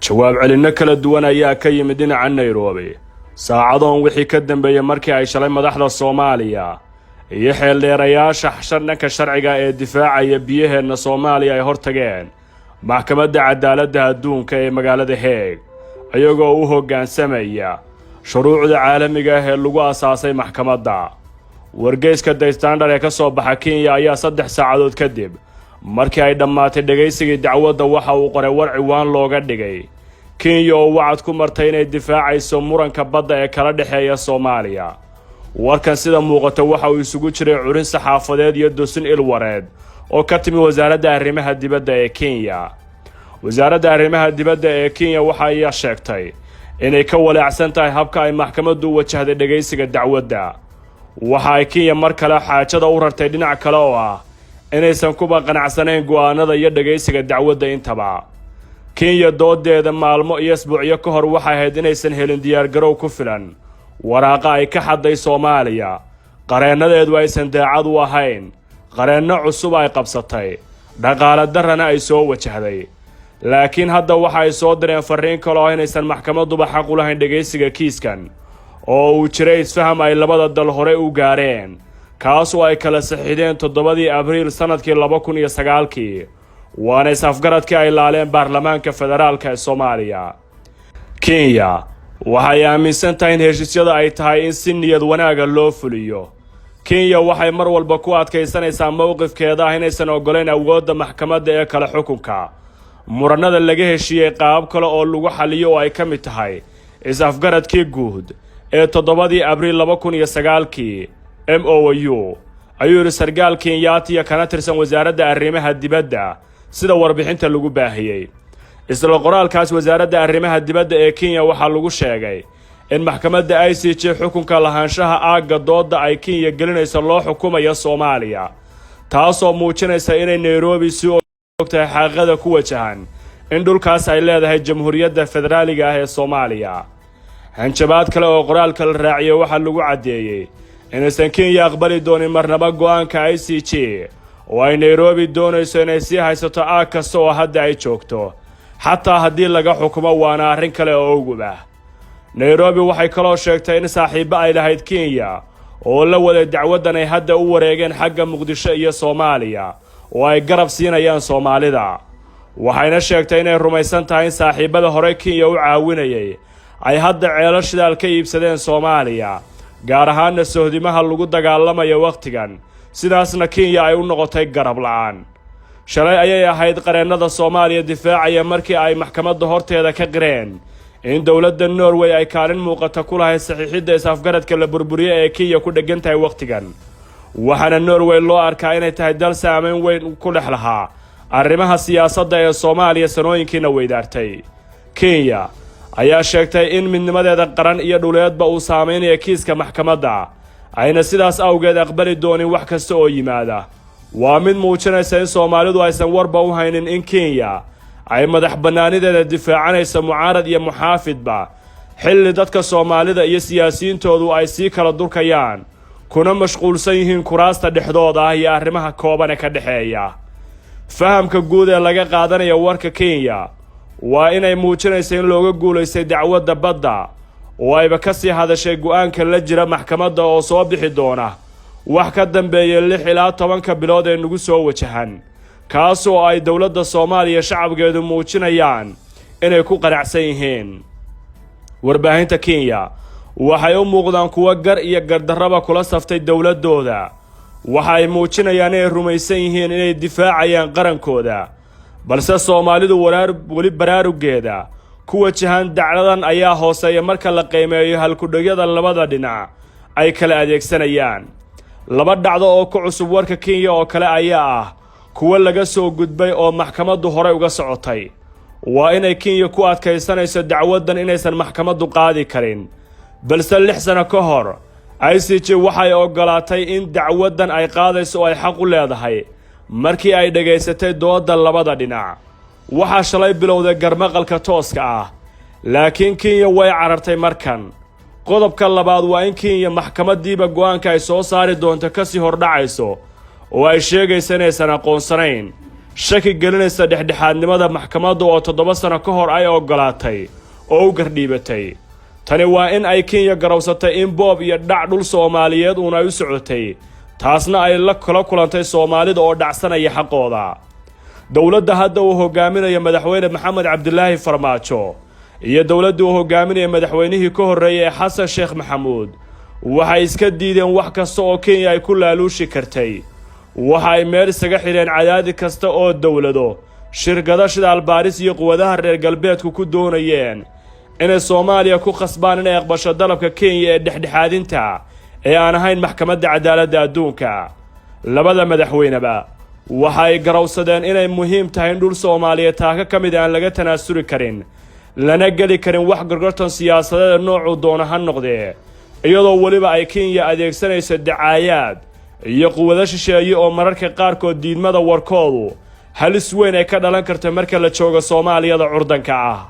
jawaab celinno kala duwan ayaa ka yimid dhinaca Nairobi saacadoon wixii ka dambeeyay markii ay shalay madaxda Soomaaliya iyo xeeldheerayaasha dhanka sharciga ee difaacaya biyaheena Soomaaliya ay hortageen maxkamadda cadaaladda adduunka ee magaalada Hague ayagoo u hoggaansamaya shuruucda caalamiga ah ee lagu aasaasay maxkamadda. wargeyska The Standard ee ka soo baxa Kenya ayaa 3 saacadood kadib markii ay dhammaatay dhageysigii dacwadda waxa uu qoray war ciwaan looga dhigay Kenya oo wacad ku martay inay difaacayso muranka badda ee kala dhaxeeya Soomaaliya. warkan sida muuqata waxa uu isugu jiray curin saxaafadeed iyo dosin ilwareed oo ka timi wasaaradda arrimaha dibadda ee Kenya. wasaaradda arrimaha dibadda ee Kenya waxa ay sheegtay inay ka walaacsan tahay habka ay maxkamaddu wajahday dhageysiga dacwadda. waxa ay Kenya mar kale xaajada u rartay dhinac kale oo ah inaysan kuba qanacsanayn go'aanada iyo dhageysiga dacwadda intaba. Kenya doodeeda maalmo iyo isbuucyo ka hor waxay ahayd inaysan helin diyaar garow ku filan waraaqa ay ka xaday Soomaaliya, qareenadeedu aysan daacad u ahayn, qareenno cusub ay qabsatay, dhaqaale darrana ay soo wajahday. laakiin hadda waxa ay soo direen fariin kale oo inaysan maxkamaduba xaq u lahayn dhageysiga kiiskan oo uu jiray isfaham ay labada dal hore u gaareen kaas oo ay kala saxiixdeen 7 Abriil sanadkii 2009 waana is-afgaradkii ay laaleen baarlamaanka federaalka ee Soomaaliya. Kenya waxay aaminsan tahay in heshiisyada ay tahay in si niyad wanaaga loo fuliyo. Kenya waxay mar walba ku adkaysanaysaa mowqifkeeda ah inaysan ogoleyn awoodda maxkamadda ee kala xukunka. muranada laga heshiiyay qaab kale oo lagu xaliyo oo ay ka mid tahay is-afgaradkii guud ee 7 Abriil 2009 MOU ayuu yiri sargaal Kenyaati kana tirsan wasaaradda arrimaha dibadda sida warbixinta lagu baahiyay. isla qoraalkaas wasaaradda arrimaha dibadda ee Kenya waxa lagu sheegay in maxkamadda ICJ xukunka lahaanshaha aaga dooda ay Kenya gelinayso loo xukumayo Soomaaliya, taasoo muujinaysa inay Nairobi si ogtahay xaqada ku wajahan in dhulkaas ay leedahay Jamhuuriyadda Federaaliga ah ee Soomaaliya. hanjabaad kale oo qoraalka la raaciyay waxa lagu cadeeyay inaysan Kenya aqbali doonin marnaba go'aanka ICJ oo ay Nairobi doonayso inay sii haysato aag kasta oo hadda ay joogto, xataa haddii laga xukumo waana arrin kale oo ugu ah. Nairobi waxay kaloo sheegtay in saaxiibo ay lahayd Kenya oo la wada dacwaddan ay hadda u wareegeen xagga Muqdisho iyo Soomaaliya oo ay garab siinayaan Soomaalida. waxayna sheegtay inay rumaysan tahay in saaxiibada hore Kenya u caawinayay ay hadda ceelal shidaal ka iibsadeen Soomaaliya, gaar ahaan sohdimaha lagu dagaalamayo waqtigan, sidaasna Kenya ay u noqotay garab la'aan. shalay ayay ahayd qareennada Soomaaliya difaacaya markii ay maxkamadda horteeda ka qireen in dawladda Norway ay kaalin muuqata ku lahayd saxiixidda is-afgaradka la burburiyay ee Kenya ku dhagan tahay waqtigan. waxaana Norway loo arkaa inay tahay dal saameyn weyn ku dhex lahaa arrimaha siyaasadda ee Soomaaliya sanooyinkiina weydaartay. Kenya ayaa sheegtay in midnimadeeda qaran iyo dhuleedba uu saameynayo kiiska maxkamadda, ayna sidaas awgeed aqbali doonin wax kasta oo yimaada. waa mid muujinaysa in Soomaalidu aysan warba u haynin in Kenya ay madax bannaanideeda difaacanayso mucaarad iyo muxaafidba, xilli dadka Soomaalida iyo siyaasiyiintoodu ay sii kala durkayaan kuna mashquulsan yihiin kuraasta dhexdooda ah iyo arrimaha kooban ee ka dhexeeya. fahamka guud ee laga qaadanayo warka Kenya waa inay muujinayso in looga guulaystay dacwadda badda oo ayba ka sii hadashay go'aanka la jira maxkamadda oo soo bixi doona wax ka dambeeyay 6 ilaa 10 bilood ee nagu soo wajahan, kaas oo ay dawladda Soomaaliya shacabkeedu muujinayaan inay ku qanacsan yihiin. warbaahinta Kenya waxay u muuqdaan kuwa gar iyo gardarraba kula saftay dawladooda. waxay muujinayaan inay rumaysan yihiin inay difaacayaan qarankooda, balse Soomaalidu wali baraarugeeda ku wajahan dacladan ayaa hooseeya marka la qiimeeyo halkudhagyada labada dhinac ay kala adeegsanayaan. laba dhacdo oo ku cusub warka Kenya oo kale ayaa ah kuwa laga soo gudbay oo maxkamaddu hore uga socotay. waa inay Kenya ku adkaysanayso dacwaddan inaysan maxkamaddu qaadi karin, balse 6 sano ka hor ICJ waxay ogolaatay in dacwaddan ay qaadayso oo ay xaq u leedahay markii ay dhageysatay dooda labada dhinac. waxaa shalay bilowday garmaqalka tooska ah, laakiin Kenya way carartay markan. qodobka labaad waa in Kenya maxkamadiiba go'aanka ay soo saari doonto ka sii hordhacayso oo ay sheegayso inaysan aqoonsanayn shaki gelinaysa dhexdhexaadnimada maxkamadda oo 7 sano ka hor ay ogolaatay oo u gardhiibatay. tani waa in ay Kenya garawsatay in boob iyo dhac dhul Soomaaliyeed uun ay u socotay, taasna ay la kala kulantay Soomaalida oo dhacsanaya xaqooda. dowladda hadda uu hogaaminayo madaxweyne Maxamed Cabdilaahi Farmaajo iyo dowladda uu hogaaminayo madaxweynihii ka horreeyay Xasan Sheekh Maxamuud waxay iska diideen wax kasta oo Kenya ay ku laaluushi kartay. waxa ay meel isaga xireen cadaadi kasta oo dowlado, shirkado shidaal baaris iyo quwadaha reer galbeedku ku doonayeen inay Soomaaliya ku khasbaan inay aqbasho dalabka Kenya ee dhexdhexaadinta ee aan ahayn maxkamadda cadaaladda adduunka. labada madaxweyneba waxa ay garawsadeen inay muhiim tahay in dhul Soomaaliyeed taaka ka mid aan laga tanaasuli karin, lana geli karin wax gorgortan siyaasadeed noocu doona ha noqdee, iyadoo waliba ay Kenya adeegsanayso dacaayaad iyo quwado shisheeye oo mararka qaarkood diidmada warkoodu halis weyn ay ka dhalan karto marka la joogo Soomaaliyada curdanka ah.